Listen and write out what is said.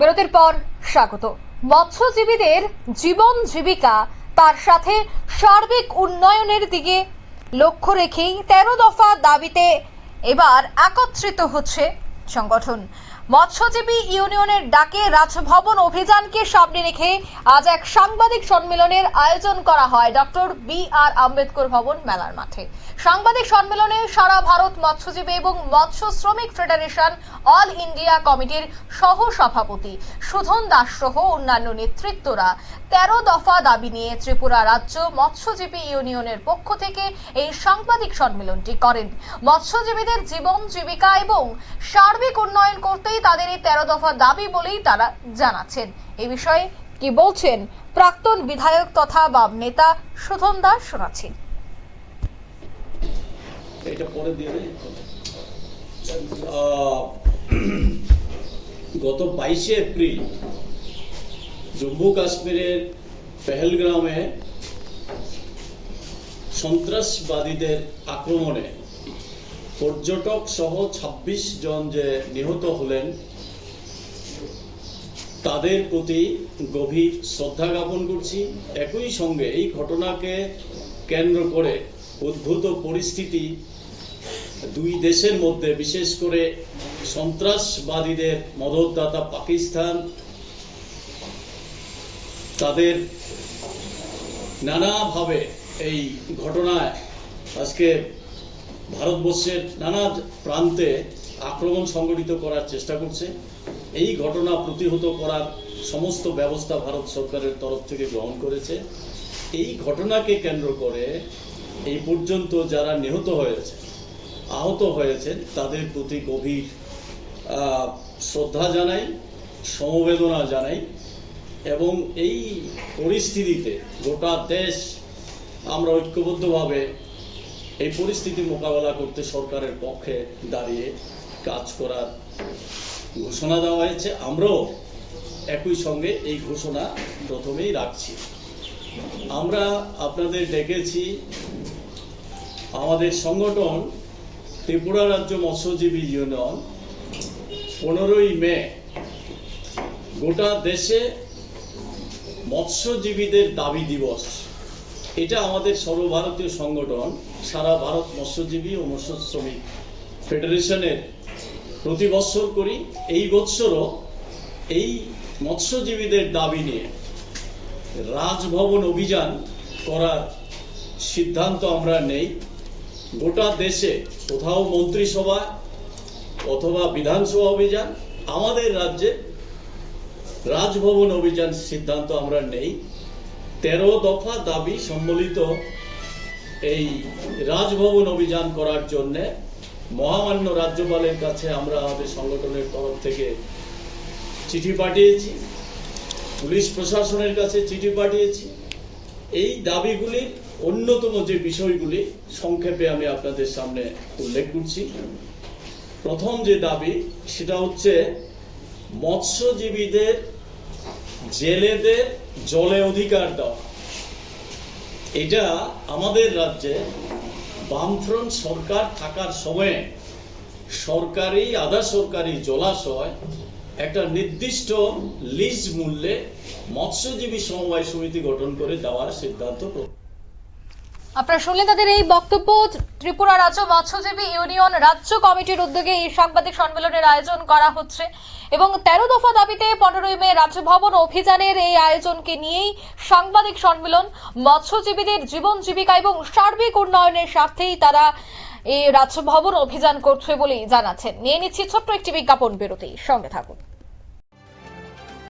বিরতির পর স্বাগত। মৎস্যজীবীদের জীবন জীবিকা তার সাথে সার্বিক উন্নয়নের দিকে লক্ষ্য রেখেই 13 দফা দাবিতে এবার একত্রিত হচ্ছে সংগঠন। মৎস্যজীবী ইউনিয়নের ডাকে রাজভবন অভিযানকে সামনে রেখে আজ এক সাংবাদিক সম্মেলনের আয়োজন করা হয় ডক্টর বি.আর. আম্বেদকর ভবন মেলার মাঠে। সাংবাদিক সম্মেলনে সারা ভারত মৎস্যজীবী এবং মৎস্য শ্রমিক ফেডারেশন অল ইন্ডিয়া কমিটির সহ সভাপতি সুধন দাস সহ অন্যান্য নেতৃত্বরা 13 দফা দাবি নিয়ে ত্রিপুরা রাজ্য মৎস্যজীবী ইউনিয়নের পক্ষ থেকে এই সাংবাদিক সম্মেলনটি করেন। মৎস্যজীবীদের জীবন জীবিকা এবং সার্বিক উন্নয়ন করতেই তাদের এই 13 দফা দাবি বলেই তারা জানাচ্ছেন। এই বিষয়ে কি বলছেন প্রাক্তন বিধায়ক তথা বাম নেতা সুধন দাস, শোনাচ্ছি। গত 22 এপ্রিল জম্মু কাশ্মীরের পেহেলগ্রামে সন্ত্রাসবাদীদের আক্রমণে পর্যটক সহ 26 জন যে নিহত হলেন তাদের প্রতি গভীর শ্রদ্ধা জ্ঞাপন করছি। একই সঙ্গে এই ঘটনাকে কেন্দ্র করে উদ্ভূত পরিস্থিতি দুই দেশের মধ্যে, বিশেষ করে সন্ত্রাসবাদীদের মদতদাতা পাকিস্তান, তাদের নানাভাবে এই ঘটনায় আজকে ভারতবর্ষের নানা প্রান্তে আক্রমণ সংগঠিত করার চেষ্টা করছে। এই ঘটনা প্রতিহত করার সমস্ত ব্যবস্থা ভারত সরকারের তরফ থেকে গ্রহণ করেছে। এই ঘটনাকে কেন্দ্র করে এই পর্যন্ত যারা নিহত হয়েছে, আহত হয়েছেন, তাদের প্রতি গভীর শ্রদ্ধা জানাই, সমবেদনা জানাই এবং এই পরিস্থিতিতে গোটা দেশ আমরা ঐক্যবদ্ধভাবে এই পরিস্থিতি মোকাবেলা করতে সরকারের পক্ষে দাঁড়িয়ে কাজ করার ঘোষণা দেওয়া হয়েছে। আমরাও একই সঙ্গে এই ঘোষণা প্রথমেই রাখছি। আমরা আপনাদের ডেকেছি, আমাদের সংগঠন ত্রিপুরা রাজ্য মৎস্যজীবী ইউনিয়ন 15ই মে গোটা দেশে মৎস্যজীবীদের দাবি দিবস, এটা আমাদের সর্বভারতীয় সংগঠন সারা ভারত মৎস্যজীবী ও মৎস্য শ্রমিক ফেডারেশনের প্রতি বছর করি। এই বছরও এই মৎস্যজীবীদের দাবি নিয়ে রাজভবন অভিযান করার সিদ্ধান্ত আমরা নেই। গোটা দেশে কোথাও মন্ত্রিসভা অথবা বিধানসভা অভিযান, আমাদের রাজ্যে রাজভবন অভিযান সিদ্ধান্ত আমরা নেই। 13 দফা দাবি সম্বলিত এই রাজভবন অভিযান করার জন্য মহামান্য রাজ্যপালের কাছে আমরা আমাদের সংগঠনের তরফ থেকে চিঠি পাঠিয়েছি, পুলিশ প্রশাসনের কাছে চিঠি পাঠিয়েছি। এই দাবিগুলির অন্যতম যে বিষয়গুলি সংক্ষেপে আমি আপনাদের সামনে উল্লেখ করছি। প্রথম যে দাবি সেটা হচ্ছে মৎস্যজীবীদের জেলেদের জলে অধিকার দেওয়া। এটা আমাদের রাজ্যে বামফ্রন্ট সরকার থাকার সময়ে সরকারি আধা সরকারি জলাশয় একটা নির্দিষ্ট লিজ মূল্যে মৎস্যজীবী সমবায় সমিতি গঠন করে দেওয়ার সিদ্ধান্ত। আপনারা শুনলেন তাদের এই বক্তব্য। ত্রিপুরা রাজ্য মৎস্যজীবী ইউনিয়ন রাজ্য কমিটির উদ্যোগে এই সাংবাদিক সম্মেলনের আয়োজন করা হচ্ছে এবং 13 দফা দাবিতে 15ই মে রাজভবন অভিযানের এই আয়োজনকে নিয়েই সাংবাদিক সম্মেলন। মৎস্যজীবীদের জীবন জীবিকা এবং সার্বিক উন্নয়নের স্বার্থেই তারা এই রাজভবন অভিযান করছে বলেই জানাচ্ছেন। নিয়ে নিচ্ছি ছোট্ট একটি বিজ্ঞাপন বিরতি, সঙ্গে থাকুন।